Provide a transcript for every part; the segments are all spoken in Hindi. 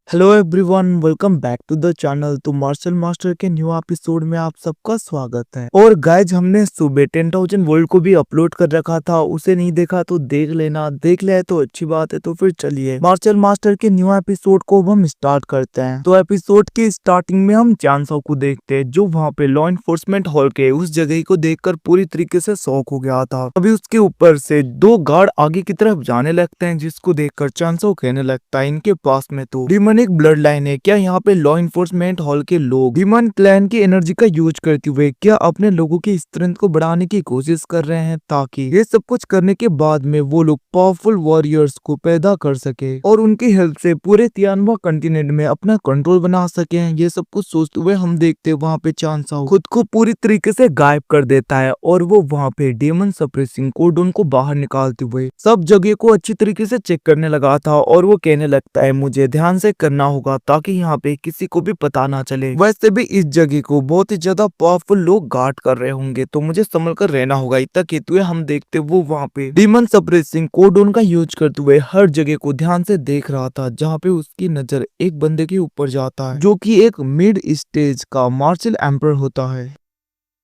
Hello everyone, welcome back to the channel. तो मार्शल मास्टर के न्यू एपिसोड में आप सबका स्वागत है। और गाइज, हमने सुबह 10,000 वर्ल्ड को भी अपलोड कर रखा था, उसे नहीं देखा तो देख लेना, देख लिया तो अच्छी बात है। तो फिर चलिए मार्शल मास्टर के न्यू एपिसोड को हम स्टार्ट करते हैं। तो एपिसोड की स्टार्टिंग में हम चांसो को देखते हैं, जो वहाँ पे लॉ इन्फोर्समेंट हॉल के उस जगह को देखकर पूरी तरीके से शॉक हो गया था। अभी उसके ऊपर से दो गार्ड आगे की तरफ जाने लगते हैं, जिसको देखकर चांसो कहने लगता है, इनके पास में तो एक ब्लड लाइन है। क्या यहाँ पे लॉ इन्फोर्समेंट हॉल के लोग डीमन क्लैन की एनर्जी का यूज करते हुए क्या अपने लोगों की स्ट्रेंथ को बढ़ाने की कोशिश कर रहे हैं, ताकि ये सब कुछ करने के बाद में वो लोग पावरफुल वॉरियर्स को पैदा कर सके और उनकी हेल्प से पूरे तियानवा कंटिनेंट में अपना कंट्रोल बना सके। ये सब कुछ सोचते हुए हम देखते हैं वहाँ पे चांसाओ खुद को पूरी तरीके से गायब कर देता है और वो वहाँ पे डेमन सप्रेसिंग कोडोन को बाहर निकालते हुए सब जगह को अच्छी तरीके से चेक करने लगा था। और वो कहने लगता है, मुझे ध्यान से करना होगा ताकि यहाँ पे किसी को भी पता ना चले। वैसे भी इस जगह को बहुत ही ज्यादा पावरफुल लोग गार्ड कर रहे होंगे, तो मुझे संभल कर रहना होगा। इतना कहते हुए हम देखते वो वहाँ पे डीमन सप्रेसिंग कोडोन का यूज करते हुए हर जगह को ध्यान से देख रहा था, जहाँ पे उसकी नजर एक बंदे के ऊपर जाता है, जो कि एक मिड स्टेज का मार्शल एम्पर होता है,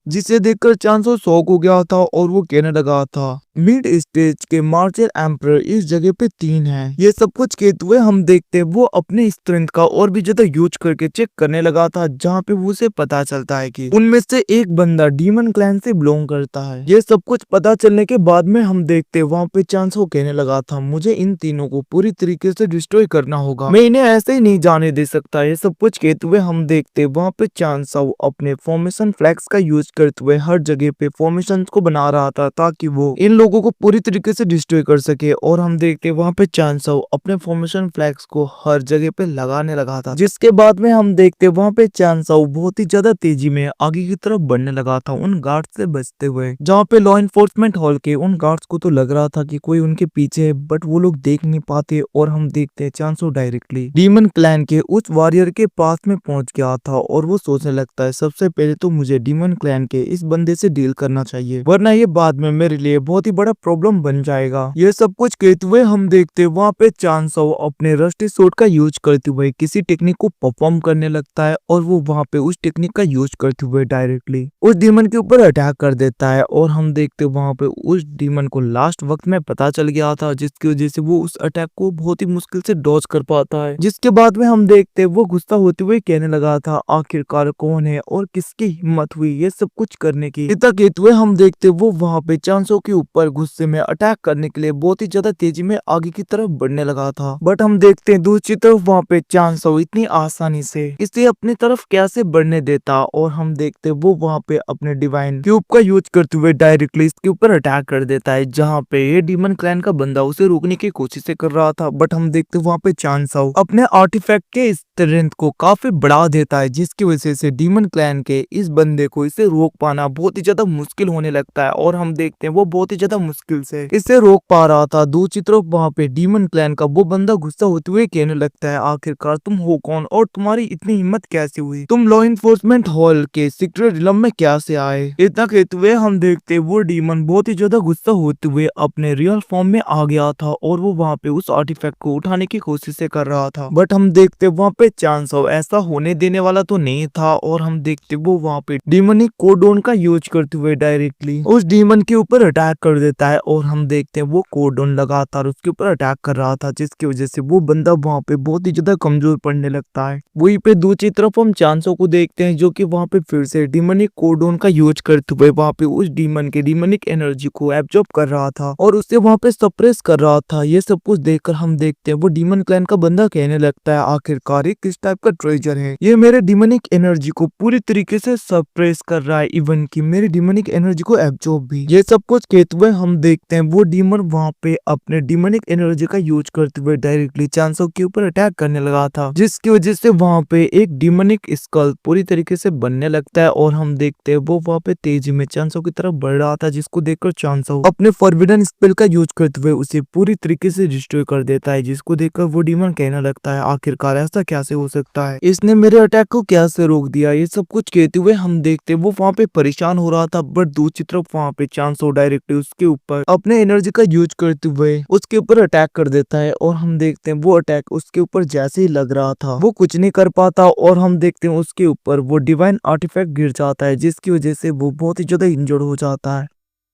जिसे देखकर चांसो शॉक हो गया था और वो कहने लगा था, मिड स्टेज के मार्शल एम्पर इस जगह पे 3 हैं। ये सब कुछ कहते हुए हम देखते वो अपने स्ट्रेंथ का और भी ज्यादा यूज करके चेक करने लगा था, जहाँ पे उसे पता चलता है कि उनमें से एक बंदा डीमन क्लैन से बिलोंग करता है। ये सब कुछ पता चलने के बाद में हम देखते वहाँ पे चांसो कहने लगा था, मुझे इन तीनों को पूरी तरीके से डिस्ट्रॉय करना होगा, मैं इन्हें ऐसे ही नहीं जाने दे सकता। ये सब कुछ कहते हुए हम देखते वहाँ पे चांसो अपने फॉर्मेशन फ्लैग्स का यूज करते हुए हर जगह पे फॉर्मेशन को बना रहा था, ताकि वो इन लोगों को पूरी तरीके से डिस्ट्रॉय कर सके। और हम देखते वहाँ पे चांसो अपने फॉर्मेशन फ्लैग्स को हर जगह पे लगाने लगा था, जिसके बाद में हम देखते वहाँ पे चांसो बहुत ही ज्यादा तेजी में आगे की तरफ बढ़ने लगा था, उन गार्ड से बचते हुए। जहाँ पे लॉ इन्फोर्समेंट हॉल के उन गार्ड्स को तो लग रहा था कि कोई उनके पीछे है, बट वो लोग देख नहीं पाते। और हम देखते चांसो डायरेक्टली डीमन क्लैन के उस वॉरियर के पास में पहुंच गया था और वो सोचने लगता है, सबसे पहले तो मुझे डीमन क्लैन के इस बंदे से डील करना चाहिए, वरना ये बाद में मेरे लिए बहुत ही बड़ा प्रॉब्लम बन जाएगा। ये सब कुछ कहते हुए हम देखते वहाँ पे चांसो अपने रस्टी सोर्ड का यूज करते हुए किसी टेक्निक को परफॉर्म करने लगता है और वो वहाँ पे उस टेक्निक का यूज करते हुए डायरेक्टली उस डीमन के ऊपर अटैक कर देता है। और हम देखते वहाँ पे उस डीमन को लास्ट वक्त में पता चल गया था, जिसकी वजह से वो उस अटैक को बहुत ही मुश्किल से डॉज कर पाता है। जिसके बाद में हम देखते वो गुस्सा होते हुए कहने लगा था, आखिरकार कौन है और किसकी हिम्मत हुई ये सब कुछ करने की। इतना कहते हुए हम देखते वो वहाँ पे चांसो के ऊपर गुस्से में अटैक करने के लिए बहुत ही ज्यादा तेजी में आगे की तरफ बढ़ने लगा था। बट हम देखते हैं दूसरी तरफ वहाँ पे चांसो इतनी आसानी से इसे अपनी तरफ कैसे बढ़ने देता। और हम देखते वो वहाँ पे अपने डिवाइन क्यूब का यूज करते हुए डायरेक्टली इसके ऊपर अटैक कर देता है, जहाँ पे ये डीमन क्लैन का बंदा उसे रोकने की कोशिश कर रहा था। बट हम देखते वहाँ पे चांसो अपने आर्टिफैक्ट के स्ट्रेंथ को काफी बढ़ा देता है, जिसकी वजह से डीमन क्लैन के इस बंदे को इसे रोक पाना बहुत ही ज्यादा मुश्किल होने लगता है। और हम देखते हैं वो बहुत ही ज्यादा मुश्किल से इसे रोक पा रहा था। दूसरी तरफ वहाँ पे डीमन क्लैन का वो बंदा गुस्सा होते हुए कहने लगता है, आखिरकार तुम हो कौन और तुम्हारी इतनी हिम्मत कैसे हुई, तुम लॉ इन्फोर्समेंट हॉल के सीक्रेट रिलम में कैसे आए। इतना कहते हुए हम देखते वो डीमन बहुत ही ज्यादा गुस्सा होते हुए अपने रियल फॉर्म में आ गया था और वो वहाँ पे उस आर्टिफैक्ट को उठाने की कोशिश कर रहा था। बट हम देखते वहाँ पे चांसो ऐसा होने देने वाला तो नहीं था। और हम देखते वो वहाँ पे डीमनिक कोडोन का यूज करते हुए डायरेक्टली उस डीमन के ऊपर अटैक कर देता है। और हम देखते हैं वो कोडोन लगातार उसके ऊपर अटैक कर रहा था, जिसकी वजह से वो बंदा वहाँ पे बहुत ही ज्यादा कमजोर पड़ने लगता है। वहीं पे दूसरी तरफ हम चांसो को देखते हैं, जो कि वहाँ पे फिर से डीमनिक कोडोन का यूज करते हुए वहाँ पे उस डीमन के डीमनिक एनर्जी को एब्जॉर्ब कर रहा था और उससे वहाँ पे सप्रेस कर रहा था। ये सब कुछ देखकर हम देखते हैं वो डीमन क्लैन का बंदा कहने लगता है, आखिरकार ये किस टाइप का ट्रेजर है, ये मेरे डीमनिक एनर्जी को पूरी तरीके से सप्रेस कर रहा है, इवन की मेरी डीमनिक एनर्जी को एब्जॉर्ब भी। ये सब कुछ कहते हुए हम देखते हैं वो डीमन वहाँ पे अपने डीमनिक एनर्जी का यूज करते हुए डायरेक्टली चांसो के ऊपर अटैक करने लगा था, जिसकी वजह से वहाँ पे एक डीमनिक स्कल पूरी तरीके से बनने लगता है। और हम देखते हैं वो वहाँ पे तेजी में चांसो की तरफ बढ़ रहा था, जिसको देखकर चांसो अपने फॉरबिडन स्पेल का यूज करते हुए उसे पूरी तरीके से डिस्ट्रॉय कर देता है, जिसको देखकर वो डीमन कहने लगता है, आखिरकार ऐसा कैसे हो सकता है, इसने मेरे अटैक को कैसे रोक दिया। ये सब कुछ कहते हुए हम देखते वो वहाँ पे परेशान हो रहा था। बट दूसरी तरफ वहाँ पे चांसो डायरेक्टली उसके ऊपर अपने एनर्जी का यूज करते हुए उसके ऊपर अटैक कर देता है। और हम देखते हैं वो अटैक उसके ऊपर जैसे ही लग रहा था वो कुछ नहीं कर पाता और हम देखते हैं उसके ऊपर वो डिवाइन आर्टिफैक्ट गिर जाता है, जिसकी वजह से वो बहुत ही ज्यादा इंजर्ड हो जाता है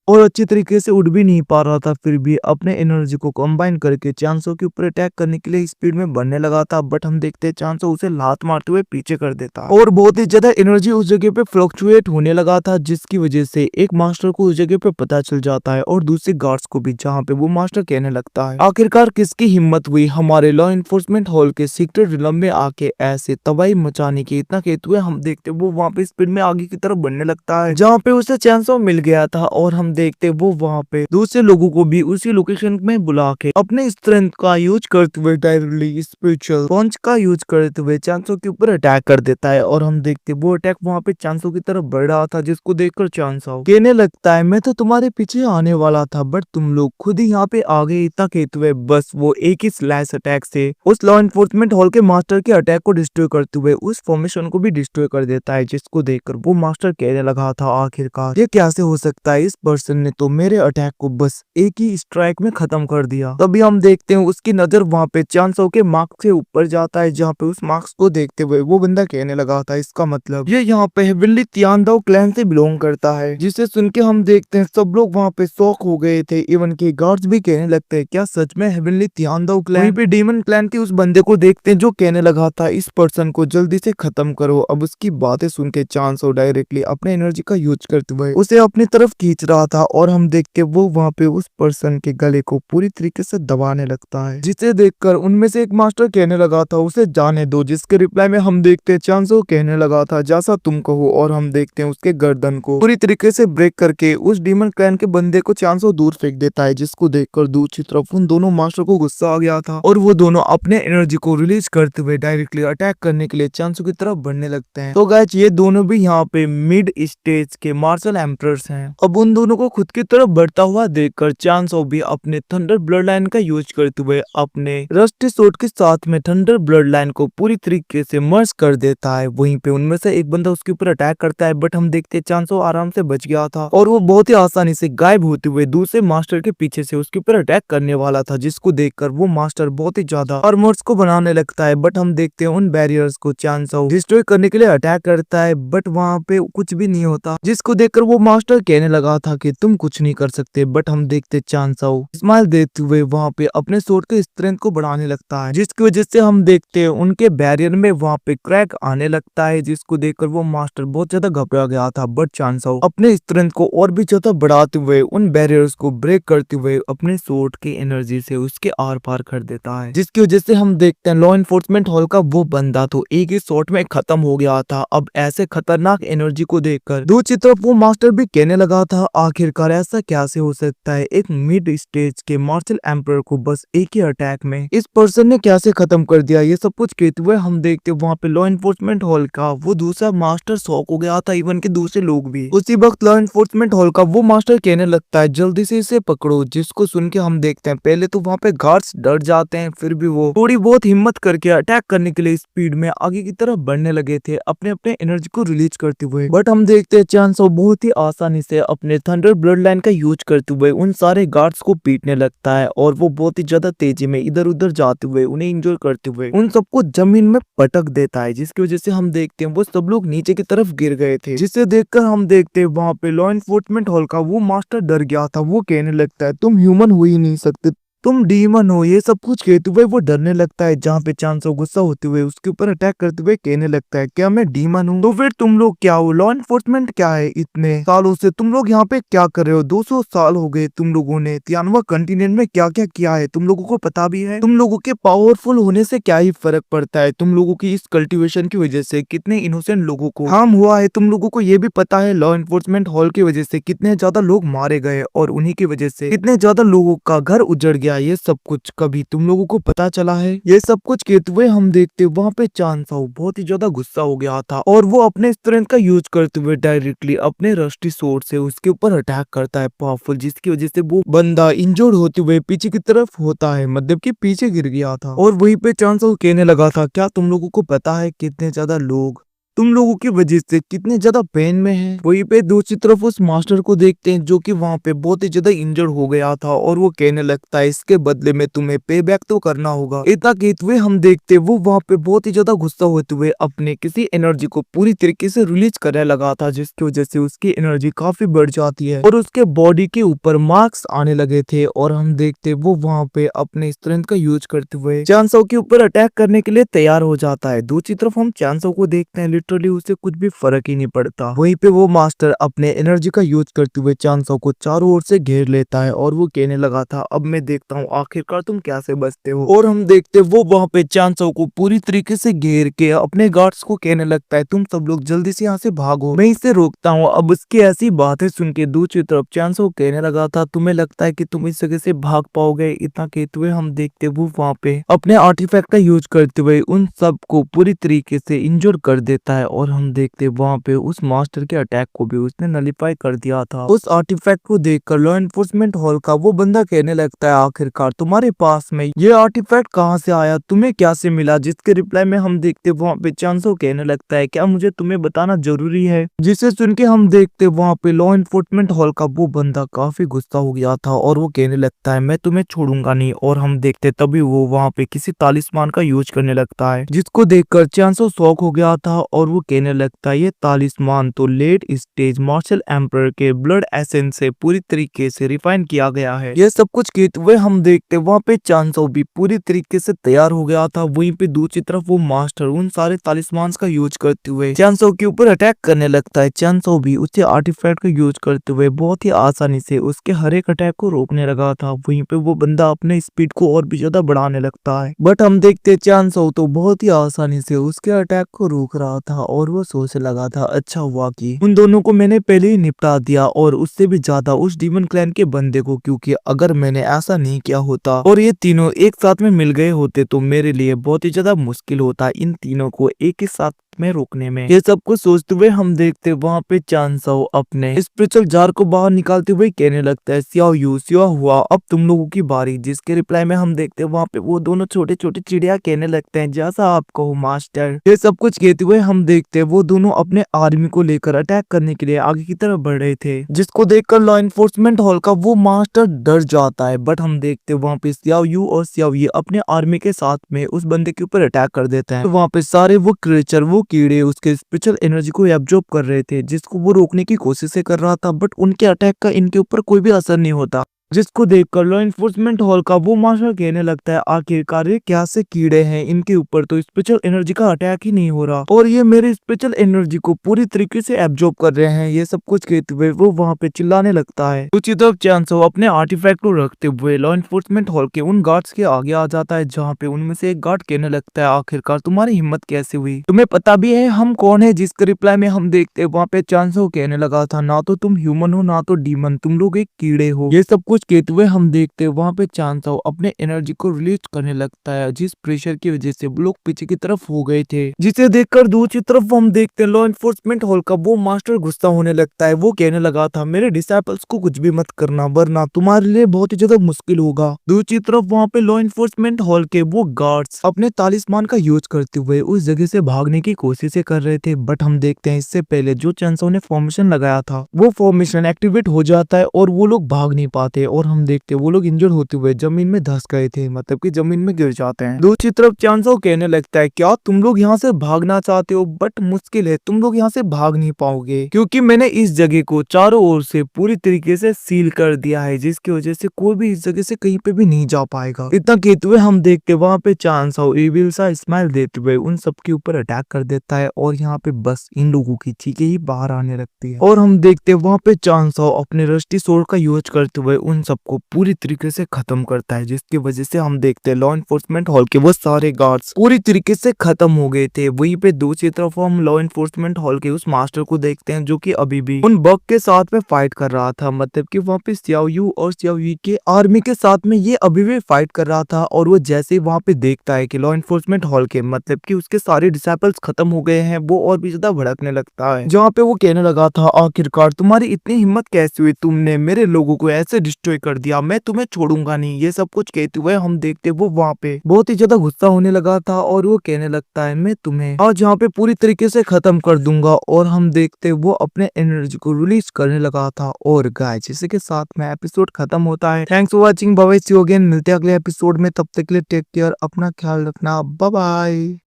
और अच्छी तरीके से उड़ भी नहीं पा रहा था। फिर भी अपने एनर्जी को कंबाइन करके चांसो के ऊपर अटैक करने के लिए स्पीड में बढ़ने लगा था। बट हम देखते हैं चांसो उसे लात मारते हुए पीछे कर देता और बहुत ही ज्यादा एनर्जी उस जगह पे फ्लक्चुएट होने लगा था, जिसकी वजह से एक मास्टर को उस जगह पे पता चल जाता है और दूसरे गार्ड्स को भी, जहाँ पे वो मास्टर कहने लगता है आखिरकार किसकी हिम्मत हुई हमारे लॉ इन्फोर्समेंट हॉल के सीक्रेट रिलम में आके ऐसे तबाही मचाने की। इतना कहते हुए हम देखते वो वहाँ पे स्पीड में आगे की तरफ बढ़ने लगता है, जहाँ पे उसे चांसो मिल गया था। और हम देखते वो वहाँ पे दूसरे लोगों को भी उसी लोकेशन में बुला के अपने स्ट्रेंथ का यूज करते हुए डायरेक्टली स्पिरिचुअल पंच का यूज करते हुए चांसो के ऊपर अटैक कर देता है। और हम देखते वो अटैक वहाँ पे चांसो की तरफ बढ़ रहा था, जिसको देखकर चांसो कहने लगता है मैं तो तुम्हारे पीछे आने वाला था बट तुम लोग खुद ही यहाँ पे आ गए। इतना कहते हुए बस वो एक ही स्लैश अटैक से उस लॉ इन्फोर्समेंट हॉल के मास्टर के अटैक को डिस्ट्रॉय करते हुए उस फॉर्मेशन को भी डिस्ट्रॉय कर देता है, जिसको देखकर वो मास्टर कहने लगा था आखिरकार ये कैसे हो सकता है, इस पर्सन ने तो मेरे अटैक को बस एक ही स्ट्राइक में खत्म कर दिया। तभी हम देखते हैं उसकी नजर वहाँ पे चांसो के मार्क्स से ऊपर जाता है, जहाँ पे उस मार्क्स को देखते हुए वो बंदा कहने लगा था इसका मतलब ये यहाँ पे हेवनली तियानदाओ क्लैन से बिलोंग करता है। जिसे सुन के हम देखते हैं सब लोग वहाँ पे शॉक हो गए थे, इवन के गार्ड्स भी कहने लगते हैं क्या सच में हेवनली तियानदाओ क्लैन। वहीं पे डीमन क्लैन के उस बंदे को देखते हैं जो कहने लगा था इस पर्सन को जल्दी से खत्म करो। अब उसकी बातें सुन के चांसो डायरेक्टली अपने एनर्जी का यूज करते हुए उसे अपनी तरफ खींच रहा था और हम देख के वो वहाँ पे उस पर्सन के गले को पूरी तरीके से दबाने लगता है, जिसे देखकर उनमें से एक मास्टर कहने लगा था उसे जाने दो, जिसके रिप्लाई में हम देखते हैं चांसो कहने लगा था जैसा तुम कहो। और हम देखते हैं उसके गर्दन को पूरी तरीके से ब्रेक करके उस डीमन क्लैन के बंदे को चांसो दूर फेंक देता है, जिसको देखकर दूसरी तरफ उन दोनों मास्टर को गुस्सा आ गया था और वो दोनों अपने एनर्जी को रिलीज करते हुए डायरेक्टली अटैक करने के लिए चांसो की तरफ बढ़ने लगते हैं। तो गाइस ये दोनों भी यहाँ पे मिड स्टेज के मार्शल एम्परर्स हैं। अब उन दोनों को खुद की तरफ बढ़ता हुआ देखकर चांसो भी अपने थंडर ब्लड लाइन का यूज करते हुए अपने रस्टी सोर्ड के साथ में थंडर ब्लड लाइन को पूरी तरीके से मर्ज कर देता है। वहीं पे उनमें से एक बंदा उसके ऊपर अटैक करता है, बट हम देखते चांसो आराम से बच गया था और वो बहुत ही आसानी से गायब होते हुए दूसरे मास्टर के पीछे से उसके ऊपर अटैक करने वाला था, जिसको देखकर वो मास्टर बहुत ही ज्यादा आर्मर्स को बनाने लगता है। बट हम देखते हैं उन बैरियर्स को चांसो डिस्ट्रॉय करने के लिए अटैक करता है, बट वहाँ पे कुछ भी नहीं होता, जिसको देखकर वो मास्टर कहने लगा था कि तुम कुछ नहीं कर सकते। बट हम देखते चांसो स्माइल देते हुए वहाँ पे अपने सोर्ड के स्ट्रेंथ को बढ़ाने लगता है, जिसकी वजह से हम देखते हैं उनके बैरियर में वहाँ पे क्रैक आने लगता है, जिसको देखकर वो मास्टर बहुत ज्यादा घबरा गया था। बट चांसो अपने स्ट्रेंथ को और भी ज्यादा बढ़ाते हुए उन बैरियर्स को ब्रेक करते हुए अपने सोर्ड की एनर्जी से उसके आर पार कर देता है, जिसकी वजह से हम देखते हैं लॉ इन्फोर्समेंट हॉल का वो बंदा तो एक ही शॉट में खत्म हो गया था। अब ऐसे खतरनाक एनर्जी को देखकर दूसरी तरफ वो मास्टर भी कहने लगा था आखिरकार ऐसा कैसे हो सकता है, एक मिड स्टेज के मार्शल एम्परर को बस एक ही अटैक में इस पर्सन ने कैसे खत्म कर दिया। ये सब कुछ कहते हुए हम देखते वहाँ पे लॉ इन्फोर्समेंट हॉल का वो दूसरा मास्टर शॉक हो गया था, इवन के दूसरे लोग भी। उसी वक्त लॉ इन्फोर्समेंट हॉल का वो मास्टर कहने लगता है जल्दी से इसे पकड़ो, जिसको सुन के हम देखते हैं पहले तो वहाँ पे गार्ड्स डर जाते हैं, फिर भी वो थोड़ी बहुत हिम्मत करके अटैक करने के लिए स्पीड में आगे की तरफ बढ़ने लगे थे अपने अपने एनर्जी को रिलीज करते हुए। बट हम देखते हैं चांसो बहुत ही आसानी से अपने थंडर ब्लड लाइन का यूज करते हुए उन सारे गार्ड्स को पीटने लगता है और वो बहुत ही ज्यादा तेजी में इधर उधर जाते हुए उन्हें इंजॉय करते हुए उन सबको जमीन में पटक देता है, जिसकी वजह से हम देखते हैं वो सब लोग नीचे की तरफ गिर गए थे, जिसे देखकर हम देखते हैं वहाँ पे लॉ इन्फोर्समेंट हॉल का वो मास्टर डर गया था। वो कहने लगता है तुम ह्यूमन हो ही नहीं सकते, तुम डीमन हो, ये सब कुछ कहते हुए वो डरने लगता है। जहाँ पे चांसो गुस्सा होते हुए उसके ऊपर अटैक करते हुए कहने लगता है क्या मैं डीमन हूँ, तो फिर तुम लोग क्या हो, लॉ इन्फोर्समेंट क्या है, इतने सालों से तुम लोग यहाँ पे क्या कर रहे हो, 200 साल हो गए तुम लोगों ने तियानवा कंटिनेंट में क्या क्या किया है, तुम लोगों को पता भी है, तुम लोगों के पावरफुल होने से क्या ही फर्क पड़ता है, तुम लोगों की इस कल्टिवेशन की वजह से कितने इनोसेंट लोगों को हार्म हुआ है, तुम लोगों को ये भी पता है लॉ इन्फोर्समेंट हॉल की वजह से कितने ज्यादा लोग मारे गए और उन्हीं की वजह से कितने ज्यादा लोगों का घर उजड़ गया, ये सब कुछ कभी तुम लोगों को पता चला है। ये सब कुछ कहते हुए हम देखते वहाँ पे चांसो बहुत ही ज्यादा गुस्सा हो गया था और वो अपने स्ट्रेंथ का यूज करते हुए डायरेक्टली अपने रस्टी सोर्ड से उसके ऊपर अटैक करता है पावरफुल, जिसकी वजह से वो बंदा इंजर्ड होते हुए पीछे की तरफ होता है, मतलब कि पीछे गिर गया था। और वहीं पे चांसो कहने लगा था क्या तुम लोगों को पता है कितने ज्यादा लोग तुम लोगों की वजह से कितने ज्यादा पेन में है। वहीं पे दूसरी तरफ उस मास्टर को देखते हैं जो कि वहाँ पे बहुत ही ज्यादा इंजर्ड हो गया था और वो कहने लगता है इसके बदले में तुम्हें पे बैक तो करना होगा। इतना कहते हुए हम देखते वो वहाँ पे बहुत ही ज्यादा गुस्सा होते हुए अपने किसी एनर्जी को पूरी तरीके से रिलीज करने लगा था, जिसकी वजह से उसकी एनर्जी काफी बढ़ जाती है और उसके बॉडी के ऊपर मार्क्स आने लगे थे। और हम देखते वो वहाँ पे अपने स्ट्रेंथ का यूज करते हुए चांसो के ऊपर अटैक करने के लिए तैयार हो जाता है। दूसरी तरफ हम चांसो को देखते हैं, लिटरली उसे कुछ भी फर्क ही नहीं पड़ता। वहीं पे वो मास्टर अपने एनर्जी का यूज करते हुए चांसो को चारों ओर से घेर लेता है और वो कहने लगा था अब मैं देखता हूँ आखिरकार तुम कैसे बचते हो। और हम देखते वो वहाँ पे चांसो को पूरी तरीके से घेर के अपने गार्ड्स को कहने लगता है तुम सब लोग जल्दी से यहाँ से भागो, मैं इसे रोकता हूँ। अब उसकी ऐसी बातें सुन के दूसरी तरफ चांसो कहने लगा था तुम्हें लगता है कि तुम इस जगह से भाग पाओगे। इतना कहते हुए हम देखते वो वहाँ पे अपने आर्टिफैक्ट का यूज करते हुए उन सब को पूरी तरीके से इंजोर कर देता है। और हम देखते वहाँ पे उस मास्टर के अटैक को भी उसने नलीफाई कर दिया था। उस आर्टिफैक्ट को देखकर लॉ एनफोर्समेंट हॉल का वो बंदा कहने लगता है आखिरकार तुम्हारे पास में ये आर्टिफैक्ट कहाँ से आया, तुम्हें क्या से मिला। जिसके रिप्लाई में हम देखते वहाँ पे चांसो कहने लगता है क्या मुझे तुम्हें बताना जरूरी है। जिसे सुन के हम देखते वहाँ पे लॉ एनफोर्समेंट हॉल का वो बंदा काफी गुस्सा हो गया था और वो कहने लगता है मैं तुम्हें छोड़ूंगा नहीं। और हम देखते तभी वो वहाँ पे किसी तालिस्मान का यूज करने लगता है, जिसको देखकर चांसो शॉक हो गया था और वो कहने लगता है ये तालिस्मान तो लेट स्टेज मार्शल एम्पर के ब्लड एसेंस से पूरी तरीके से रिफाइन किया गया है। ये सब कुछ कहते हुए हम देखते वहाँ पे चांसो भी पूरी तरीके से तैयार हो गया था। वहीं पे दूसरी तरफ वो मास्टर उन सारे तालिस्मान का यूज करते हुए चांसो के ऊपर अटैक करने लगता है। चांसो भी उसे आर्टिफैक्ट का यूज करते हुए बहुत ही आसानी से उसके हर एक अटैक को रोकने लगा था। वहीं पे वो बंदा अपने स्पीड को और भी ज्यादा बढ़ाने लगता है, बट हम देखते चांसो तो बहुत ही आसानी से उसके अटैक को रोक रहा था और वो सोचने लगा था अच्छा हुआ कि उन दोनों को मैंने पहले ही निपटा दिया और उससे भी ज्यादा उस डीमन क्लैन के बंदे को, क्योंकि अगर मैंने ऐसा नहीं किया होता और ये तीनों एक साथ में मिल गए होते तो मेरे लिए बहुत ही ज्यादा मुश्किल होता इन तीनों को एक ही साथ में रोकने में। ये सब कुछ सोचते हुए हम देखते वहाँ पे चांसो अपने स्पिरिचुअल जार को बाहर निकालते हुए कहने लगता है सियाओ यू सिया हुआ अब तुम लोगों की बारी। जिसके रिप्लाई में हम देखते वहाँ पे वो दोनों छोटे छोटे चिड़िया कहने लगते हैं जैसा आप कहो मास्टर। ये सब कुछ कहते हुए हम देखते वो दोनों अपने आर्मी को लेकर अटैक करने के लिए आगे की तरफ बढ़ रहे थे, जिसको देखकर लॉ एनफोर्समेंट हॉल का वो मास्टर डर जाता है। बट हम देखते वहाँ पे सियाओ यू और सियाओ ये अपने आर्मी के साथ में उस बंदे के ऊपर अटैक कर देते हैं। तो वहाँ पे सारे वो क्रिएचर वो कीड़े उसके स्पिरिचुअल एनर्जी को एब्जॉर्ब कर रहे थे, जिसको वो रोकने की कोशिश कर रहा था, बट उनके अटैक का इनके ऊपर कोई भी असर नहीं होता। जिसको देखकर लॉ एनफोर्समेंट हॉल का वो मास्टर कहने लगता है आखिरकार ये क्या से कीड़े हैं, इनके ऊपर तो स्पिरिचुअल एनर्जी का अटैक ही नहीं हो रहा और ये मेरे स्पिरिचुअल एनर्जी को पूरी तरीके से एब्जॉर्ब कर रहे हैं। ये सब कुछ कहते हुए वो वहाँ पे चिल्लाने लगता है। दूसरी तरफ चांसो अपने आर्टिफैक्ट को रखते हुए लॉ एनफोर्समेंट हॉल के उन गार्ड्स के आगे आ जाता है, जहाँ पे उनमें से एक गार्ड कहने लगता है आखिरकार तुम्हारी हिम्मत कैसे हुई, तुम्हें पता भी है हम कौन है। जिसके रिप्लाई में हम देखते वहाँ पे चांसो कहने लगा था ना तो तुम ह्यूमन हो ना तो डीमन, तुम लोग एक कीड़े हो। ये सब कुछ कहते हुए हम देखते वहाँ पे चांसो अपने एनर्जी को रिलीज करने लगता है, जिस प्रेशर की वजह से वो लोग पीछे की तरफ हो गए थे। जिसे देखकर दूसरी तरफ हम देखते लॉ एनफोर्समेंट हॉल का वो मास्टर गुस्सा होने लगता है। वो कहने लगा था मेरे डिसाइपल्स को कुछ भी मत करना वरना तुम्हारे लिए बहुत ही ज्यादा मुश्किल होगा। दूसरी तरफ वहाँ पे लॉ एनफोर्समेंट हॉल के वो गार्ड्स अपने तालिस्मान का यूज करते हुए उस जगह से भागने की कोशिश कर रहे थे, बट हम देखते हैं इससे पहले जो चांसो ने फॉर्मेशन लगाया था वो फॉर्मेशन एक्टिवेट हो जाता है और वो लोग भाग नहीं पाते और हम देखते वो लोग इंजर्ड होते हुए जमीन में धंस गए थे, मतलब कि जमीन में गिर जाते हैं। दूसरी तरफ चांसो कहने लगता है क्या तुम लोग यहाँ से भागना चाहते हो, बट मुश्किल है, तुम लोग यहाँ से भाग नहीं पाओगे क्योंकि मैंने इस जगह को चारों ओर से पूरी तरीके से सील कर दिया है, जिसकी वजह से कोई भी इस जगह से कहीं पे भी नहीं जा पाएगा। इतना कहते हुए हम देखते वहाँ पे चांसो इविल सा स्माइल देते हुए उन सबके ऊपर अटैक कर देता है और यहाँ पे बस इन लोगों की चीखें ही बाहर आने लगती है। और हम देखते वहाँ पे चांसो अपने रस्टी सोर्ड का यूज करते हुए उन सबको पूरी तरीके से खत्म करता है, जिसकी वजह से हम देखते हैं लॉ एनफोर्समेंट हॉल के वो सारे गार्ड्स पूरी तरीके से खत्म हो गए थे। वहीं पे दूसरी तरफ हम लॉ एनफोर्समेंट हॉल के उस मास्टर को देखते हैं जो कि अभी भी उन बग के साथ में फाइट कर रहा था, मतलब कि वहाँ पे सियाओ यू और सियाओ यी के आर्मी के साथ में ये अभी भी फाइट कर रहा था। और वो जैसे ही वहाँ पे देखता है कि लॉ एनफोर्समेंट हॉल के मतलब कि उसके सारे डिसाइपल्स खत्म हो गए हैं, वो और भी ज्यादा भड़कने लगता है, जहाँ पे वो कहने लगा था आखिरकार तुम्हारी इतनी हिम्मत कैसे हुई, तुमने मेरे लोगों को ऐसे डिस्ट्रॉय डिस्ट्रॉय कर दिया, मैं तुम्हें छोड़ूंगा नहीं, ये सब कुछ कहते हुए हम देखते वो वहाँ पे बहुत ही ज्यादा गुस्सा होने लगा था और वो कहने लगता है मैं तुम्हें आज यहाँ पे पूरी तरीके से खत्म कर दूंगा। और हम देखते वो अपने एनर्जी को रिलीज करने लगा था। और गाइस इसी के साथ में एपिसोड खत्म होता है। Thanks for watching, bye bye, see you again, मिलते हैं अगले एपिसोड में, तब तक के लिए टेक केयर, अपना ख्याल रखना, बाय बाय।